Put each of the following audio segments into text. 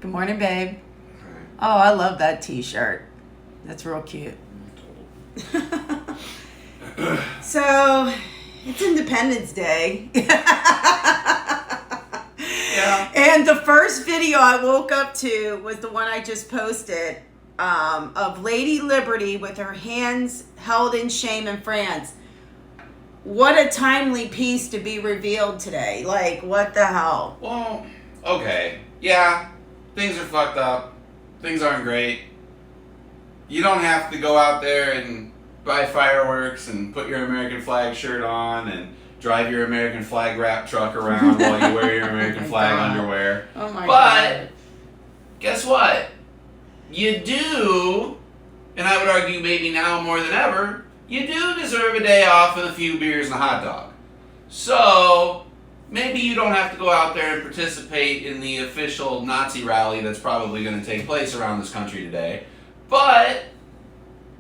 Good morning, babe. Oh, I love that t-shirt. That's real cute. So, it's Independence Day. Yeah. And the first video I woke up to was the one I just posted of Lady Liberty with her hands held in shame in France. What a timely piece to be revealed today. Like, what the hell? Well, okay. Yeah, things are fucked up. Things aren't great. You don't have to go out there and buy fireworks and put your American flag shirt on and drive your American flag wrap truck around while you wear your American flag underwear. Oh my But God. guess what? You do, and I would argue maybe now more than ever, you do deserve a day off and a few beers and a hot dog. So maybe you don't have to go out there and participate in the official Nazi rally that's probably going to take place around this country today. But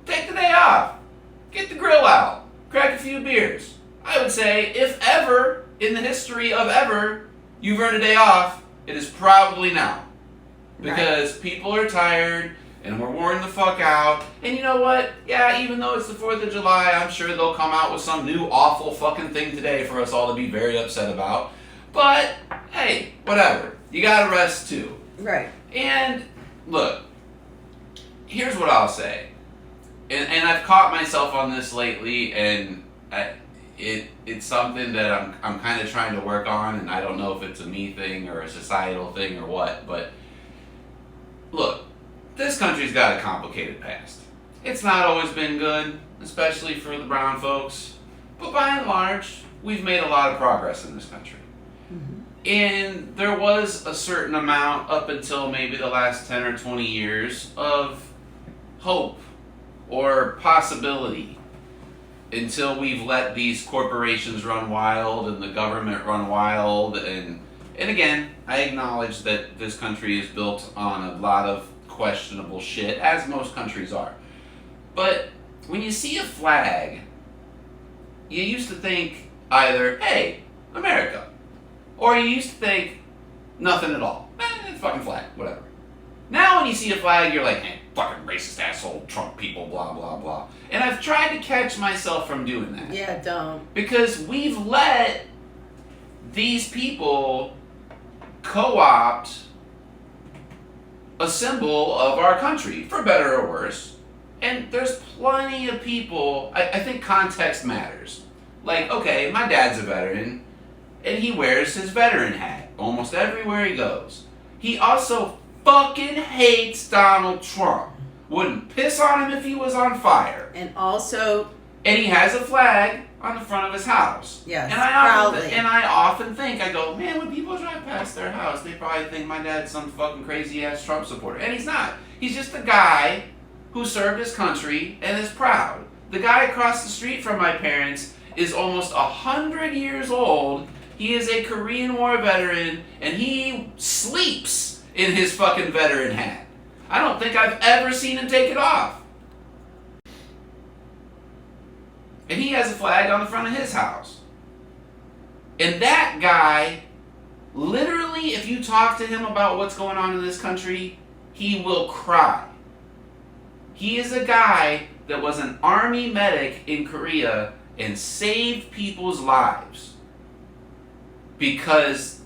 take the day off. Get the grill out. Crack a few beers. I would say, if ever, in the history of ever, you've earned a day off, it is probably now. Because people are tired, and we're worn the fuck out. And you know what? Yeah, even though it's the 4th of July, I'm sure they'll come out with some new awful fucking thing today for us all to be very upset about. But, hey, whatever. You gotta rest too. Right. And, look, here's what I'll say. And I've caught myself on this lately, and it's something that I'm kind of trying to work on, and I don't know if it's a me thing or a societal thing or what, but look, this country's got a complicated past. It's not always been good, especially for the brown folks, but by and large, we've made a lot of progress in this country. Mm-hmm. And there was a certain amount, up until maybe the last 10 or 20 years, of hope or possibility until we've let these corporations run wild and the government run wild. And again, I acknowledge that this country is built on a lot of questionable shit, as most countries are. But when you see a flag, you used to think either, hey, America, or you used to think nothing at all. Fucking flag, whatever. Now when you see a flag, you're like, hey, fucking racist asshole Trump people, blah, blah, blah. And I've tried to catch myself from doing that. Yeah, don't. Because we've let these people co-opt a symbol of our country, for better or worse. And there's plenty of people, I think context matters. Like, okay, my dad's a veteran, and he wears his veteran hat almost everywhere he goes. He also fucking hates Donald Trump. Wouldn't piss on him if he was on fire. And also, And he has a flag on the front of his house. yes, And proudly. I often think, I go, man, when people drive past their house, they probably think my dad's some fucking crazy ass Trump supporter. And he's not. He's just a guy who served his country and is proud. The guy across the street from my parents is almost 100 years old. He is a Korean War veteran, and he sleeps in his fucking veteran hat. I don't think I've ever seen him take it off. And he has a flag on the front of his house. And that guy, literally, if you talk to him about what's going on in this country, he will cry. He is a guy that was an army medic in Korea and saved people's lives because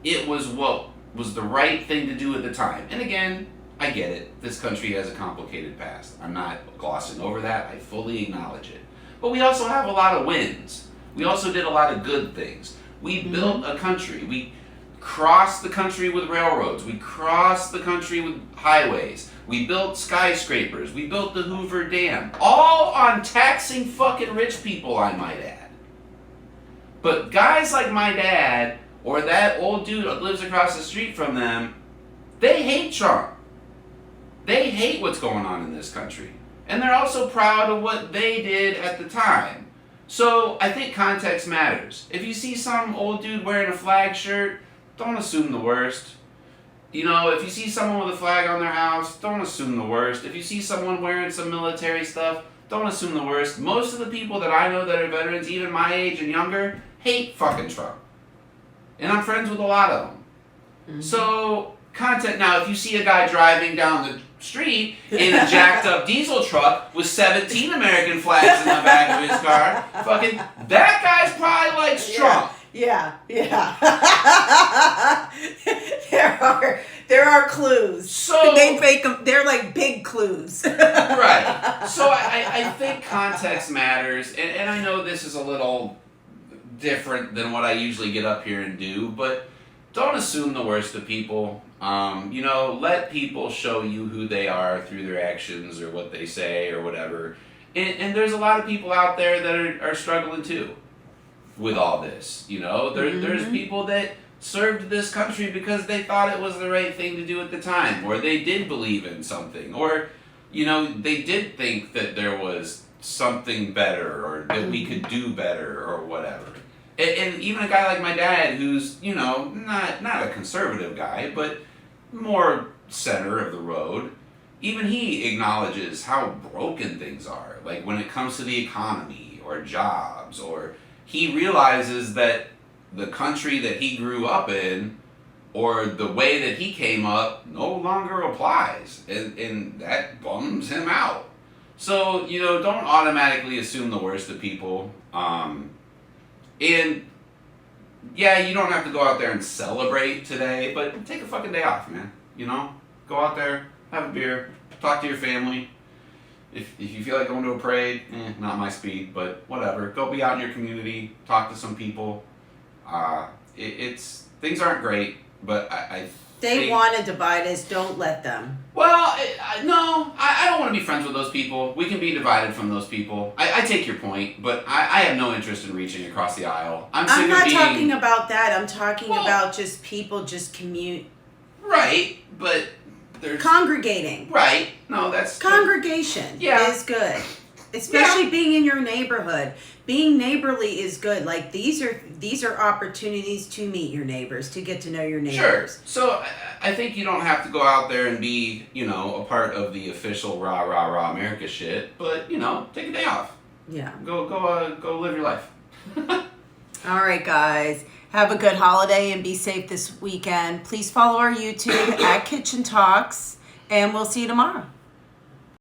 it was what was the right thing to do at the time. And again, I get it. This country has a complicated past. I'm not glossing over that. I fully acknowledge it. But we also have a lot of wins. We also did a lot of good things. We built a country. We crossed the country with railroads. We crossed the country with highways. We built skyscrapers. We built the Hoover Dam. All on taxing fucking rich people, I might add. But guys like my dad, or that old dude that lives across the street from them, they hate Trump. They hate what's going on in this country. And they're also proud of what they did at the time. So I think context matters. If you see some old dude wearing a flag shirt, don't assume the worst. You know, if you see someone with a flag on their house, don't assume the worst. If you see someone wearing some military stuff, don't assume the worst. Most of the people that I know that are veterans, even my age and younger, hate fucking Trump. And I'm friends with a lot of them. Mm-hmm. So context. Now, if you see a guy driving down the street in a jacked up diesel truck with 17 American flags in the back of his car, fucking, that guy's probably like Trump. Yeah. there are clues. So they make them. They're like big clues. Right. So I think context matters, and I know this is a little different than what I usually get up here and do, but don't assume the worst of people. Let people show you who they are through their actions or what they say or whatever. And there's a lot of people out there that are struggling too with all this. There's people that served this country because they thought it was the right thing to do at the time, or they did believe in something, or they did think that there was something better or that we could do better or whatever. And even a guy like my dad, who's not a conservative guy, but more center of the road, even he acknowledges how broken things are, like when it comes to the economy or jobs, or he realizes that the country that he grew up in or the way that he came up no longer applies, and that bums him out. So, don't automatically assume the worst of people. And yeah, you don't have to go out there and celebrate today, but take a fucking day off, man. Go out there, have a beer, talk to your family. If you feel like going to a parade, not my speed, but whatever. Go be out in your community, talk to some people. Things aren't great, but I they want to divide us. Don't let them. Well, no, I don't want to be friends with those people. We can be divided from those people. I take your point, but I have no interest in reaching across the aisle. I'm not talking about that. I'm talking about just people just commute. Right, but there's congregating. Right. No, that's congregation is good. Especially being in your neighborhood. Being neighborly is good. Like these are opportunities to meet your neighbors, to get to know your neighbors. Sure. So I think you don't have to go out there and be, a part of the official rah rah rah America shit, but take a day off. Yeah. Go live your life. All right, guys. Have a good holiday and be safe this weekend. Please follow our YouTube at Kitchen Talks, and we'll see you tomorrow.